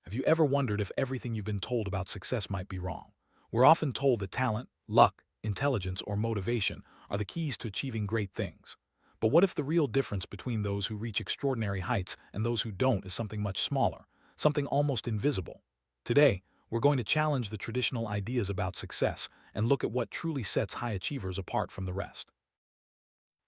Have you ever wondered if everything you've been told about success might be wrong? We're often told that talent, luck, intelligence, or motivation are the keys to achieving great things. But what if the real difference between those who reach extraordinary heights and those who don't is something much smaller, something almost invisible? Today, we're going to challenge the traditional ideas about success and look at what truly sets high achievers apart from the rest.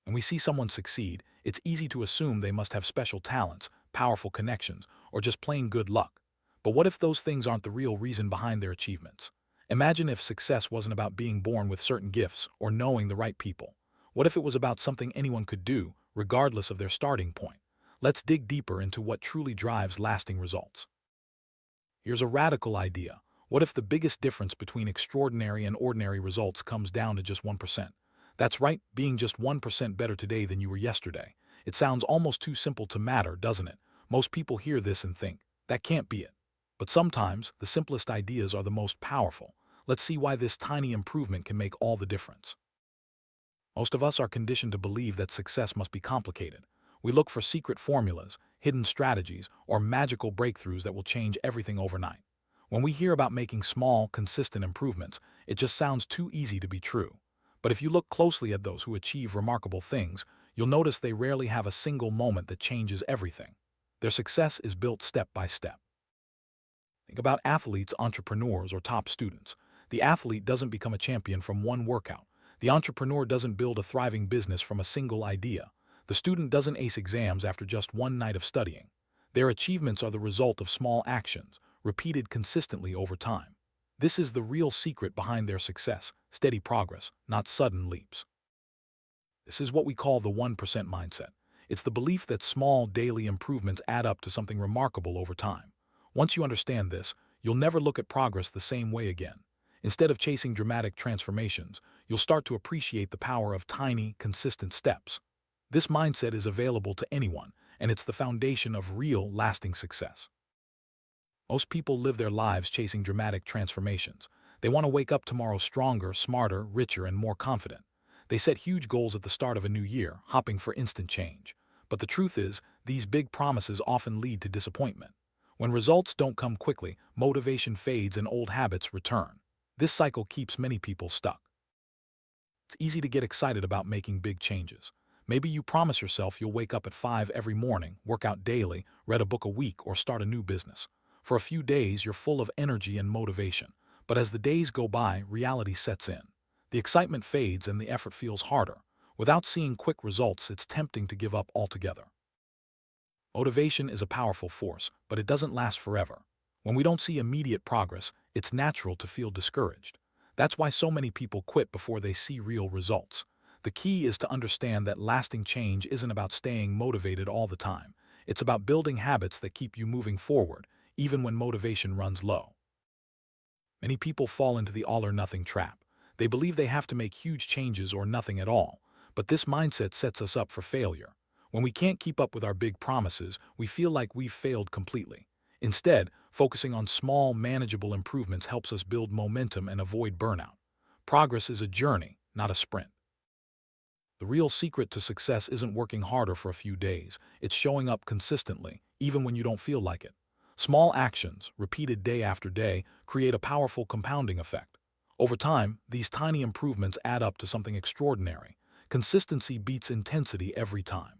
When we see someone succeed, it's easy to assume they must have special talents, powerful connections, or just plain good luck. But what if those things aren't the real reason behind their achievements? Imagine if success wasn't about being born with certain gifts or knowing the right people. What if it was about something anyone could do, regardless of their starting point? Let's dig deeper into what truly drives lasting results. Here's a radical idea. What if the biggest difference between extraordinary and ordinary results comes down to just 1%? That's right, being just 1% better today than you were yesterday. It sounds almost too simple to matter, doesn't it? Most people hear this and think, that can't be it. But sometimes, the simplest ideas are the most powerful. Let's see why this tiny improvement can make all the difference. Most of us are conditioned to believe that success must be complicated. We look for secret formulas, hidden strategies, or magical breakthroughs that will change everything overnight. When we hear about making small, consistent improvements, it just sounds too easy to be true. But if you look closely at those who achieve remarkable things, you'll notice they rarely have a single moment that changes everything. Their success is built step by step. Think about athletes, entrepreneurs, or top students. The athlete doesn't become a champion from one workout. The entrepreneur doesn't build a thriving business from a single idea. The student doesn't ace exams after just one night of studying. Their achievements are the result of small actions, repeated consistently over time. This is the real secret behind their success, steady progress, not sudden leaps. This is what we call the 1% mindset. It's the belief that small daily improvements add up to something remarkable over time. Once you understand this, you'll never look at progress the same way again. Instead of chasing dramatic transformations, you'll start to appreciate the power of tiny, consistent steps. This mindset is available to anyone, and it's the foundation of real, lasting success. Most people live their lives chasing dramatic transformations. They want to wake up tomorrow stronger, smarter, richer, and more confident. They set huge goals at the start of a new year, hoping for instant change. But the truth is, these big promises often lead to disappointment. When results don't come quickly, motivation fades and old habits return. This cycle keeps many people stuck. It's easy to get excited about making big changes. Maybe you promise yourself you'll wake up at 5 every morning, work out daily, read a book a week, or start a new business. For a few days, you're full of energy and motivation. But as the days go by, reality sets in. The excitement fades and the effort feels harder. Without seeing quick results, it's tempting to give up altogether. Motivation is a powerful force, but it doesn't last forever. When we don't see immediate progress, it's natural to feel discouraged. That's why so many people quit before they see real results. The key is to understand that lasting change isn't about staying motivated all the time. It's about building habits that keep you moving forward, even when motivation runs low. Many people fall into the all-or-nothing trap. They believe they have to make huge changes or nothing at all, but this mindset sets us up for failure. When we can't keep up with our big promises, we feel like we've failed completely. Instead, focusing on small, manageable improvements helps us build momentum and avoid burnout. Progress is a journey, not a sprint. The real secret to success isn't working harder for a few days. It's showing up consistently, even when you don't feel like it. Small actions, repeated day after day, create a powerful compounding effect. Over time, these tiny improvements add up to something extraordinary. Consistency beats intensity every time.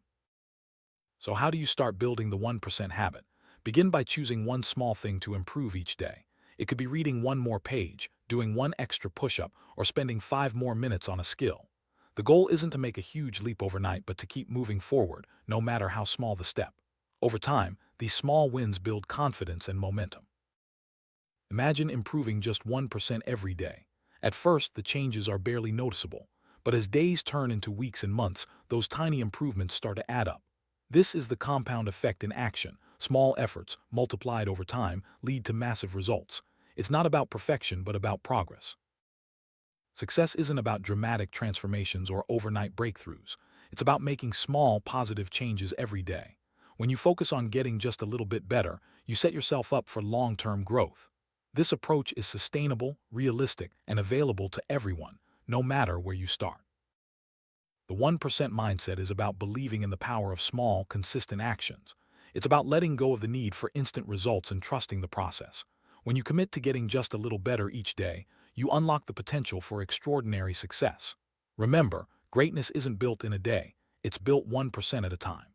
So how do you start building the 1% habit? Begin by choosing one small thing to improve each day. It could be reading one more page, doing one extra push-up, or spending 5 more minutes on a skill. The goal isn't to make a huge leap overnight, but to keep moving forward, no matter how small the step. Over time, these small wins build confidence and momentum. Imagine improving just 1% every day. At first, the changes are barely noticeable, but as days turn into weeks and months, those tiny improvements start to add up. This is the compound effect in action. Small efforts, multiplied over time, lead to massive results. It's not about perfection, but about progress. Success isn't about dramatic transformations or overnight breakthroughs. It's about making small, positive changes every day. When you focus on getting just a little bit better, you set yourself up for long-term growth. This approach is sustainable, realistic, and available to everyone, no matter where you start. The 1% mindset is about believing in the power of small, consistent actions. It's about letting go of the need for instant results and trusting the process. When you commit to getting just a little better each day, you unlock the potential for extraordinary success. Remember, greatness isn't built in a day, it's built 1% at a time.